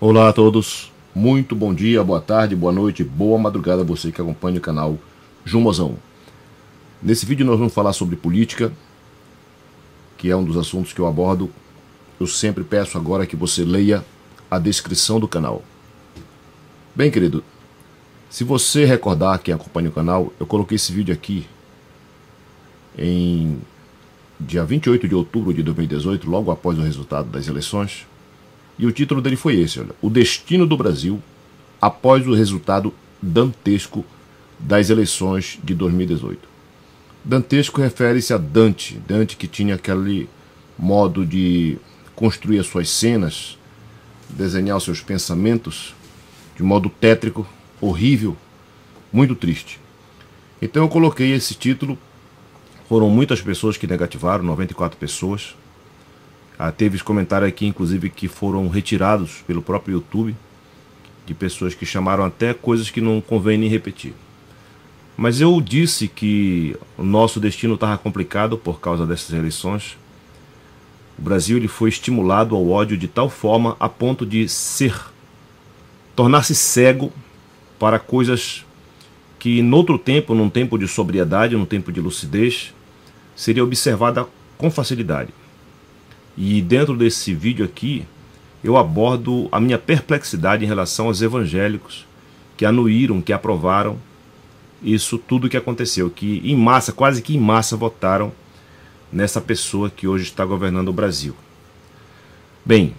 Olá a todos, muito bom dia, boa tarde, boa noite, boa madrugada a você que acompanha o canal Jumozão. Nesse vídeo nós vamos falar sobre política, que é um dos assuntos que eu abordo. Eu sempre peço agora que você leia a descrição do canal. Bem, querido, se você recordar, quem acompanha o canal, eu coloquei esse vídeo aqui em dia 28 de outubro de 2018, logo após o resultado das eleições. E o título dele foi esse, olha: O destino do Brasil após o resultado dantesco das eleições de 2018. Dantesco refere-se a Dante que tinha aquele modo de construir as suas cenas, desenhar os seus pensamentos de modo tétrico, horrível, muito triste. Então eu coloquei esse título. Foram muitas pessoas que negativaram, 94 pessoas. Teve os comentários aqui, inclusive, que foram retirados pelo próprio YouTube, de pessoas que chamaram até coisas que não convém nem repetir. Mas eu disse que o nosso destino estava complicado por causa dessas eleições. O Brasil ele foi estimulado ao ódio de tal forma a ponto de tornar-se cego para coisas que, noutro tempo, num tempo de sobriedade, num tempo de lucidez, seria observada com facilidade. E dentro desse vídeo aqui, eu abordo a minha perplexidade em relação aos evangélicos que anuíram, que aprovaram isso tudo que aconteceu, que em massa, quase que em massa, votaram nessa pessoa que hoje está governando o Brasil. Bem,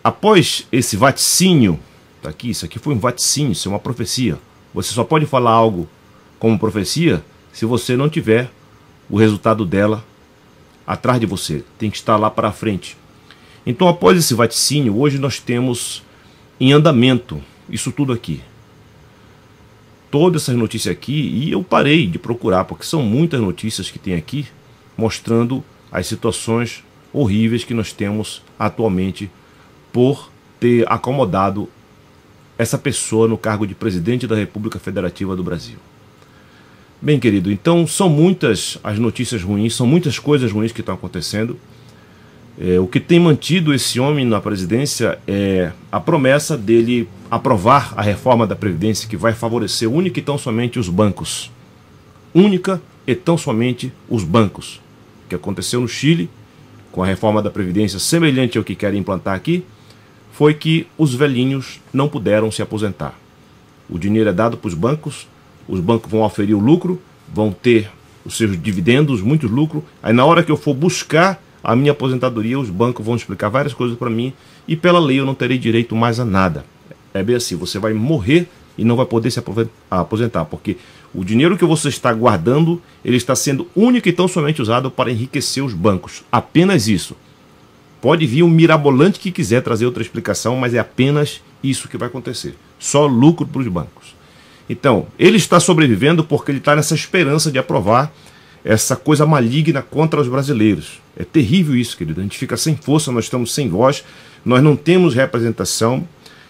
após esse vaticínio, tá aqui, isso aqui foi um vaticínio, isso é uma profecia. Você só pode falar algo como profecia se você não tiver o resultado dela atrás de você, tem que estar lá para frente. Então, após esse vaticínio, hoje nós temos em andamento isso tudo aqui. Todas essas notícias aqui, e eu parei de procurar, porque são muitas notícias que tem aqui, mostrando as situações horríveis que nós temos atualmente por ter acomodado essa pessoa no cargo de presidente da República Federativa do Brasil. Bem, querido, então são muitas as notícias ruins, são muitas coisas ruins que estão acontecendo. O que tem mantido esse homem na presidência é a promessa dele aprovar a reforma da Previdência, que vai favorecer única e tão somente os bancos. Única e tão somente os bancos. O que aconteceu no Chile, com a reforma da Previdência semelhante ao que querem implantar aqui, foi que os velhinhos não puderam se aposentar. O dinheiro é dado para os bancos vão oferir o lucro, vão ter os seus dividendos, muito lucro. Aí na hora que eu for buscar a minha aposentadoria, os bancos vão explicar várias coisas para mim e pela lei eu não terei direito mais a nada. É bem assim, você vai morrer e não vai poder se aposentar, porque o dinheiro que você está guardando, ele está sendo único e tão somente usado para enriquecer os bancos. Apenas isso. Pode vir um mirabolante que quiser trazer outra explicação, mas é apenas isso que vai acontecer. Só lucro para os bancos. Então, ele está sobrevivendo porque ele está nessa esperança de aprovar essa coisa maligna contra os brasileiros. É terrível isso, querido. A gente fica sem força, nós estamos sem voz, nós não temos representação.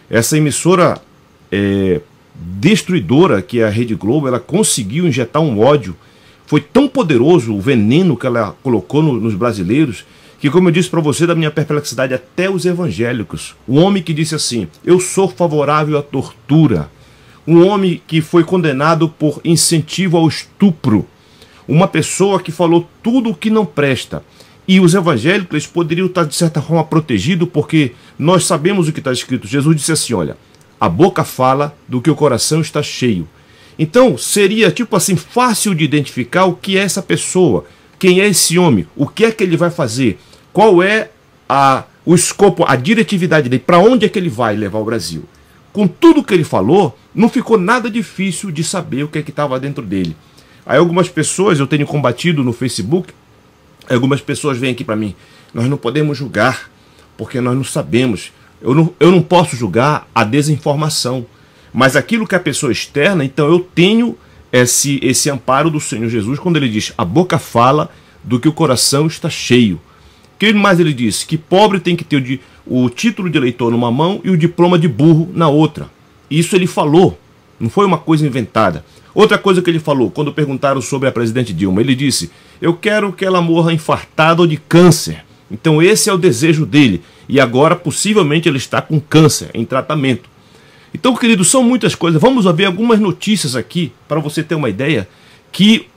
Essa emissora destruidora, que é a Rede Globo, ela conseguiu injetar um ódio. Foi tão poderoso o veneno que ela colocou nos brasileiros, que, como eu disse para você, da minha perplexidade, até os evangélicos. Um homem que disse assim: eu sou favorável à tortura. Um homem que foi condenado por incentivo ao estupro. Uma pessoa que falou tudo o que não presta. E os evangélicos eles poderiam estar, de certa forma, protegidos, porque nós sabemos o que está escrito. Jesus disse assim, olha: a boca fala do que o coração está cheio. Então, seria, tipo assim, fácil de identificar o que é essa pessoa, quem é esse homem, o que é que ele vai fazer, qual é o escopo, a diretividade dele, para onde é que ele vai levar o Brasil. Com tudo que ele falou, não ficou nada difícil de saber o que é que estava dentro dele. Aí algumas pessoas, eu tenho combatido no Facebook, algumas pessoas vêm aqui para mim: nós não podemos julgar, porque nós não sabemos. Eu não posso julgar a desinformação, mas aquilo que a pessoa externa, então eu tenho esse amparo do Senhor Jesus, quando ele diz: a boca fala do que o coração está cheio. O que mais ele disse? Que pobre tem que ter o título de eleitor numa mão e o diploma de burro na outra. Isso ele falou, não foi uma coisa inventada. Outra coisa que ele falou, quando perguntaram sobre a presidente Dilma, ele disse: eu quero que ela morra infartada ou de câncer. Então esse é o desejo dele. E agora, possivelmente, ele está com câncer, em tratamento. Então, queridos, são muitas coisas. Vamos ver algumas notícias aqui, para você ter uma ideia, que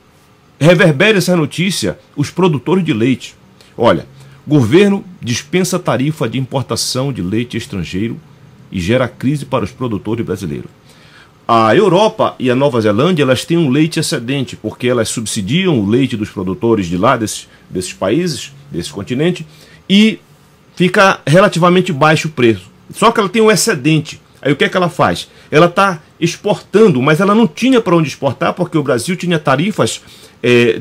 reverbera essa notícia os produtores de leite. Olha, governo dispensa tarifa de importação de leite estrangeiro e gera crise para os produtores brasileiros. A Europa e a Nova Zelândia, elas têm um leite excedente, porque elas subsidiam o leite dos produtores de lá, desses países, desse continente, e fica relativamente baixo o preço. Só que ela tem um excedente. Aí o que é que ela faz? Ela está exportando, mas ela não tinha para onde exportar, porque o Brasil tinha tarifas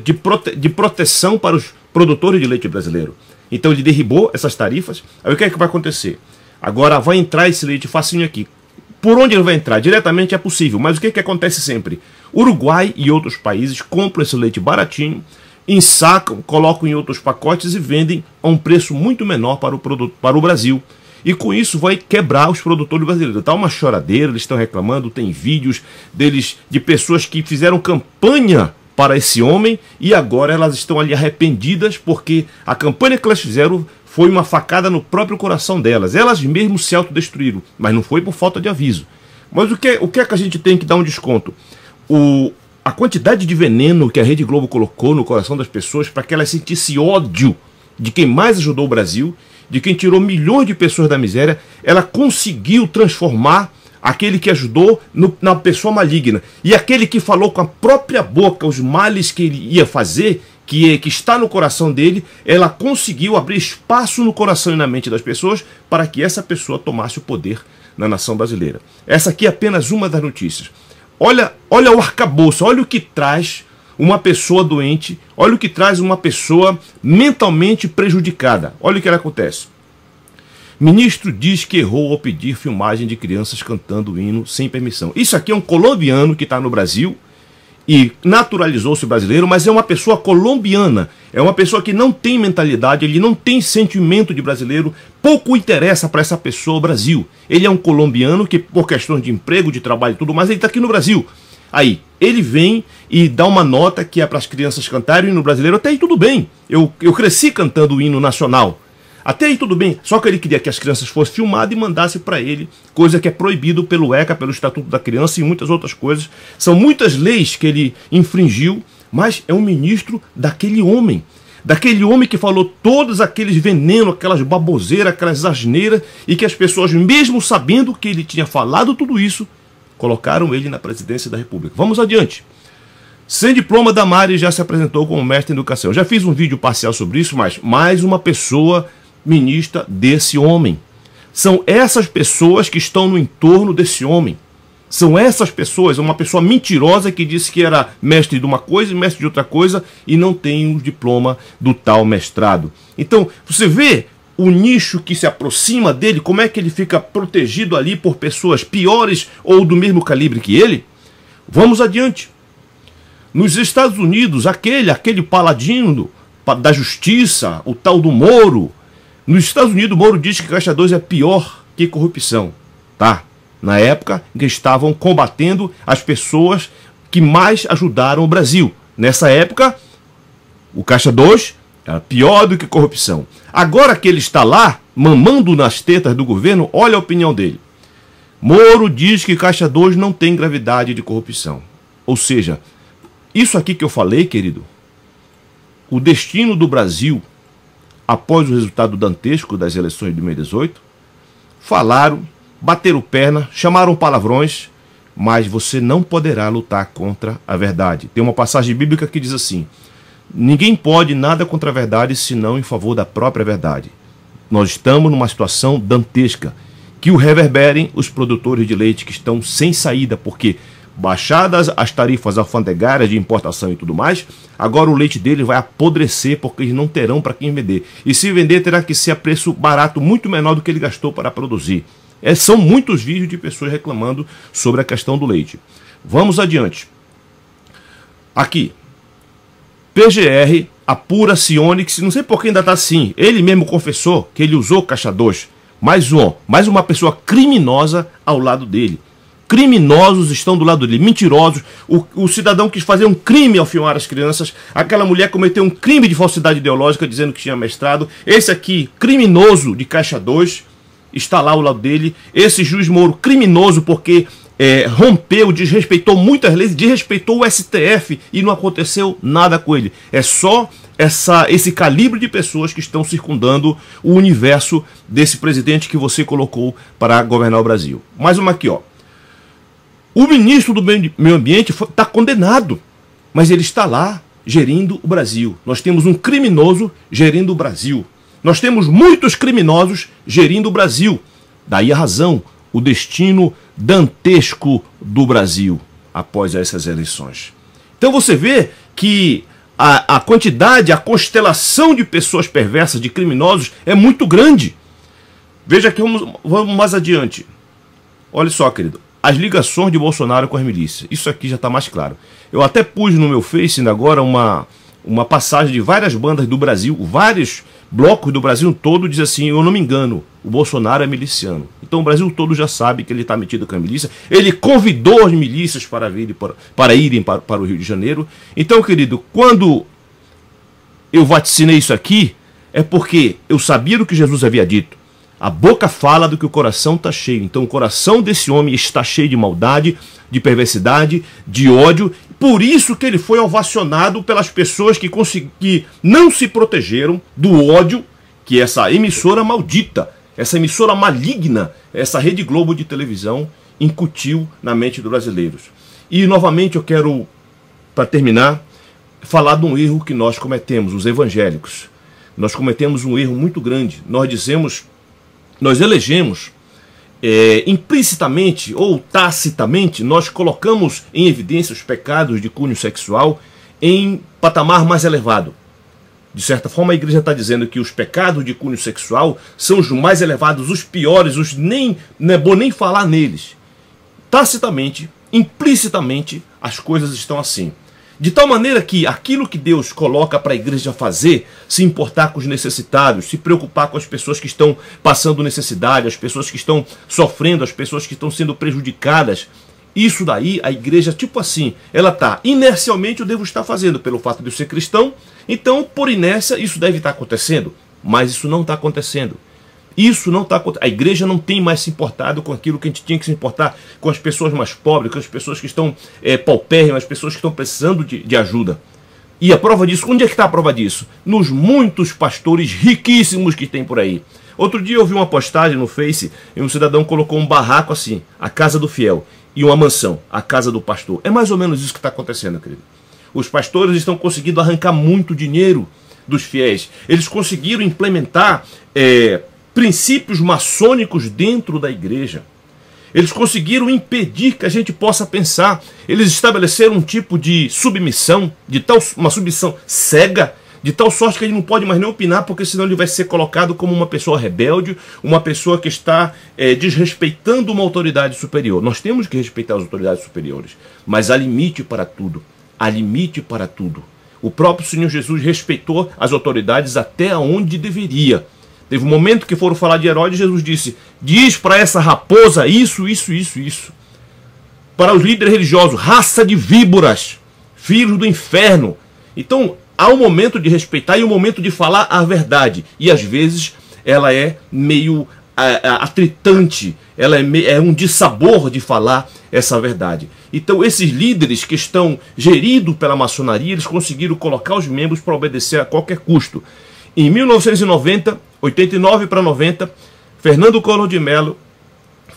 de proteção para os produtores de leite brasileiro. Então ele derribou essas tarifas. Aí o que é que vai acontecer? Agora vai entrar esse leite facinho aqui. Por onde ele vai entrar? Diretamente é possível, mas o que é que acontece sempre? Uruguai e outros países compram esse leite baratinho, ensacam, colocam em outros pacotes e vendem a um preço muito menor para o Brasil. E com isso vai quebrar os produtores brasileiros. Está uma choradeira, eles estão reclamando, tem vídeos deles, de pessoas que fizeram campanha para esse homem e agora elas estão ali arrependidas porque a campanha que elas fizeram foi uma facada no próprio coração delas. Elas mesmas se autodestruíram, mas não foi por falta de aviso. Mas o que é que a gente tem que dar um desconto? A quantidade de veneno que a Rede Globo colocou no coração das pessoas para que elas sentissem ódio de quem mais ajudou o Brasil, de quem tirou milhões de pessoas da miséria, ela conseguiu transformar aquele que ajudou na pessoa maligna. E aquele que falou com a própria boca os males que ele ia fazer, que está no coração dele, ela conseguiu abrir espaço no coração e na mente das pessoas para que essa pessoa tomasse o poder na nação brasileira. Essa aqui é apenas uma das notícias. Olha o arcabouço, olha o que traz uma pessoa doente, olha o que traz uma pessoa mentalmente prejudicada. Olha o que acontece. Ministro diz que errou ao pedir filmagem de crianças cantando o hino sem permissão. Isso aqui é um colombiano que está no Brasil e naturalizou-se brasileiro, mas é uma pessoa colombiana. É uma pessoa que não tem mentalidade, ele não tem sentimento de brasileiro. Pouco interessa para essa pessoa o Brasil. Ele é um colombiano que, por questões de emprego, de trabalho e tudo mais, ele está aqui no Brasil. Aí, ele vem e dá uma nota que é para as crianças cantarem o hino brasileiro. Até aí tudo bem. Eu cresci cantando o hino nacional. Até aí tudo bem. Só que ele queria que as crianças fossem filmadas e mandassem para ele, coisa que é proibido pelo ECA, pelo Estatuto da Criança e muitas outras coisas. São muitas leis que ele infringiu, mas é um ministro daquele homem. Daquele homem que falou todos aqueles venenos, aquelas baboseiras, aquelas asneiras, e que as pessoas, mesmo sabendo que ele tinha falado tudo isso, colocaram ele na presidência da República. Vamos adiante. Sem diploma, Damares já se apresentou como mestre em educação. Eu já fiz um vídeo parcial sobre isso, mas mais uma pessoa ministra desse homem. São essas pessoas que estão no entorno desse homem. São essas pessoas, uma pessoa mentirosa que disse que era mestre de uma coisa e mestre de outra coisa e não tem o diploma do tal mestrado. Então, você vê o nicho que se aproxima dele, como é que ele fica protegido ali por pessoas piores ou do mesmo calibre que ele? Vamos adiante. Nos Estados Unidos, aquele paladino da justiça, o tal do Moro, nos Estados Unidos o Moro diz que Caixa 2 é pior que corrupção, tá? Na época em que estavam combatendo as pessoas que mais ajudaram o Brasil. Nessa época, o Caixa 2 era pior do que corrupção. Agora que ele está lá, mamando nas tetas do governo, olha a opinião dele. Moro diz que Caixa 2 não tem gravidade de corrupção. Ou seja, isso aqui que eu falei, querido, o destino do Brasil, após o resultado dantesco das eleições de 2018, falaram, bateram perna, chamaram palavrões, mas você não poderá lutar contra a verdade. Tem uma passagem bíblica que diz assim: ninguém pode nada contra a verdade senão em favor da própria verdade. Nós estamos numa situação dantesca. Que o reverberem os produtores de leite que estão sem saída, porque baixadas as tarifas alfandegárias de importação e tudo mais, agora o leite dele vai apodrecer porque eles não terão para quem vender. E se vender terá que ser a preço barato, muito menor do que ele gastou para produzir. São muitos vídeos de pessoas reclamando sobre a questão do leite. Vamos adiante. Aqui. PGR apura Sionix, não sei por que ainda está assim. Ele mesmo confessou que ele usou Caixa 2. Mais uma pessoa criminosa ao lado dele. criminosos estão do lado dele, mentirosos. O cidadão quis fazer um crime ao filmar as crianças. Aquela mulher cometeu um crime de falsidade ideológica dizendo que tinha mestrado. Esse aqui, criminoso de Caixa 2, está lá ao lado dele. Esse juiz Moro, criminoso porque rompeu, desrespeitou muitas leis, desrespeitou o STF e não aconteceu nada com ele. É só esse calibre de pessoas que estão circundando o universo desse presidente que você colocou para governar o Brasil. Mais uma aqui, ó. O ministro do Meio Ambiente está condenado, mas ele está lá gerindo o Brasil. Nós temos um criminoso gerindo o Brasil. Nós temos muitos criminosos gerindo o Brasil. Daí a razão, o destino dantesco do Brasil após essas eleições. Então você vê que a quantidade, a constelação de pessoas perversas, de criminosos, é muito grande. Veja que vamos mais adiante. Olha só, querido. As ligações de Bolsonaro com as milícias. Isso aqui já está mais claro. Eu até pus no meu Face agora uma passagem de várias bandas do Brasil, vários blocos do Brasil todo, diz assim, eu não me engano, o Bolsonaro é miliciano. Então o Brasil todo já sabe que ele está metido com a milícia. Ele convidou as milícias para irem para o Rio de Janeiro. Então, querido, quando eu vaticinei isso aqui, é porque eu sabia do que Jesus havia dito. A boca fala do que o coração está cheio. Então o coração desse homem está cheio de maldade, de perversidade, de ódio. Por isso que ele foi ovacionado pelas pessoas que não se protegeram do ódio que essa emissora maldita, essa emissora maligna, essa Rede Globo de televisão incutiu na mente dos brasileiros. E novamente eu quero, para terminar, falar de um erro que nós cometemos, os evangélicos. Nós cometemos um erro muito grande. Nós elegemos implicitamente ou tacitamente, nós colocamos em evidência os pecados de cunho sexual em patamar mais elevado. De certa forma, a igreja está dizendo que os pecados de cunho sexual são os mais elevados, os piores, não é bom nem falar neles. Tacitamente, implicitamente, as coisas estão assim. De tal maneira que aquilo que Deus coloca para a igreja fazer, se importar com os necessitados, se preocupar com as pessoas que estão passando necessidade, as pessoas que estão sofrendo, as pessoas que estão sendo prejudicadas, isso daí a igreja, tipo assim, ela está, inercialmente eu devo estar fazendo, pelo fato de eu ser cristão, então por inércia isso deve estar acontecendo, mas isso não está acontecendo. Isso não está acontecendo. A igreja não tem mais se importado com aquilo que a gente tinha que se importar, com as pessoas mais pobres, com as pessoas que estão paupérrimas, as pessoas que estão precisando de ajuda. E a prova disso, onde é que está a prova disso? Nos muitos pastores riquíssimos que tem por aí. Outro dia eu vi uma postagem no Face e um cidadão colocou um barraco assim, a casa do fiel, e uma mansão, a casa do pastor. É mais ou menos isso que está acontecendo, querido. Os pastores estão conseguindo arrancar muito dinheiro dos fiéis. Eles conseguiram implementar princípios maçônicos dentro da igreja. Eles conseguiram impedir que a gente possa pensar. Eles estabeleceram um tipo de submissão, uma submissão cega, de tal sorte que ele não pode mais nem opinar, porque senão ele vai ser colocado como uma pessoa rebelde, uma pessoa que está desrespeitando uma autoridade superior. Nós temos que respeitar as autoridades superiores, mas há limite para tudo. Há limite para tudo. O próprio Senhor Jesus respeitou as autoridades até onde deveria. Teve um momento que foram falar de Herodes, Jesus disse, diz para essa raposa isso, isso, isso, isso. Para os líderes religiosos, raça de víboras, filhos do inferno. Então, há um momento de respeitar e um momento de falar a verdade. E às vezes ela é meio atritante, ela é um dissabor de falar essa verdade. Então esses líderes que estão geridos pela maçonaria, eles conseguiram colocar os membros para obedecer a qualquer custo. Em 1990, 89 para 90, Fernando Collor de Mello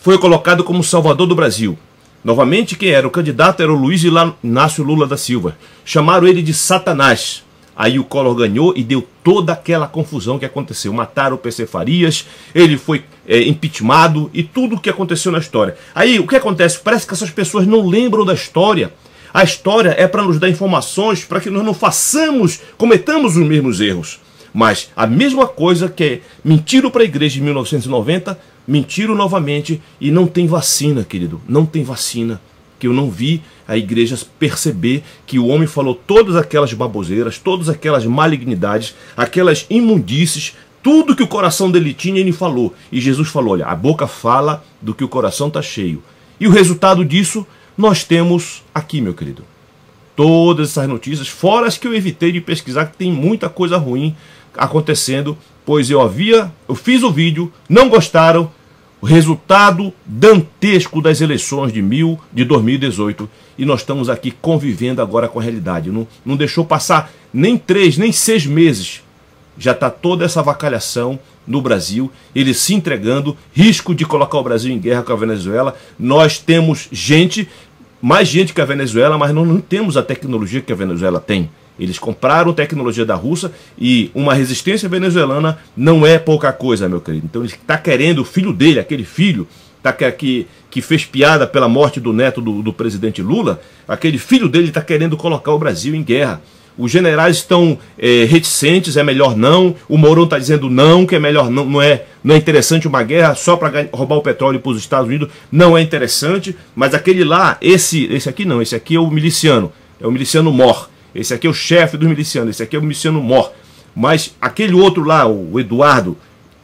foi colocado como salvador do Brasil. Novamente, quem era o candidato era o Luiz Inácio Lula da Silva. Chamaram ele de Satanás. Aí o Collor ganhou e deu toda aquela confusão que aconteceu. Mataram o PC Farias, ele foi impeachmentado e tudo o que aconteceu na história. Aí o que acontece? Parece que essas pessoas não lembram da história. A história é para nos dar informações para que nós não cometamos os mesmos erros. Mas a mesma coisa que mentiram para a igreja em 1990, mentiram novamente e não tem vacina, querido. Não tem vacina. Que eu não vi a igreja perceber que o homem falou todas aquelas baboseiras, todas aquelas malignidades, aquelas imundícies, tudo que o coração dele tinha, ele falou. E Jesus falou, olha, a boca fala do que o coração está cheio. E o resultado disso nós temos aqui, meu querido. Todas essas notícias, fora as que eu evitei de pesquisar, que tem muita coisa ruim acontecendo, pois eu fiz o vídeo, não gostaram, o resultado dantesco das eleições de 2018, e nós estamos aqui convivendo agora com a realidade. Não deixou passar nem 3, nem 6 meses, já está toda essa avacalhação no Brasil, eles se entregando, risco de colocar o Brasil em guerra com a Venezuela. Nós temos mais gente que a Venezuela, mas não temos a tecnologia que a Venezuela tem. Eles compraram tecnologia da Rússia, e uma resistência venezuelana não é pouca coisa, meu querido. Então ele está querendo, o filho dele, aquele filho que fez piada pela morte do neto do presidente Lula, aquele filho dele está querendo colocar o Brasil em guerra. Os generais estão reticentes, é melhor não. O Mourão está dizendo não, que é melhor não é interessante uma guerra só para roubar o petróleo para os Estados Unidos, não é interessante. Mas aquele lá, esse aqui não, esse aqui é o miliciano Mor. Esse aqui é o chefe dos milicianos, esse aqui é o miliciano Mor. Mas aquele outro lá, o Eduardo,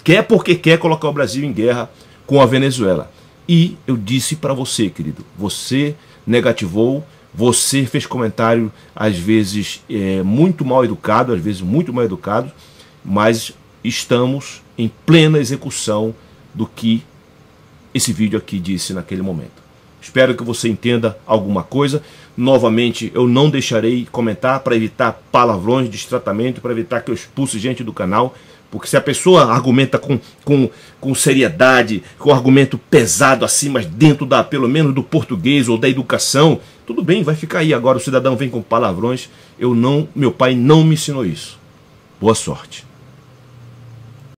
quer porque quer colocar o Brasil em guerra com a Venezuela. E eu disse para você, querido, você negativou, você fez comentário, às vezes muito mal educado, mas estamos em plena execução do que esse vídeo aqui disse naquele momento. Espero que você entenda alguma coisa. Novamente, eu não deixarei comentar para evitar palavrões, destratamento, para evitar que eu expulse gente do canal. Porque se a pessoa argumenta com seriedade, com argumento pesado assim, mas dentro pelo menos do português ou da educação, tudo bem, vai ficar aí. Agora o cidadão vem com palavrões. Meu pai não me ensinou isso. Boa sorte.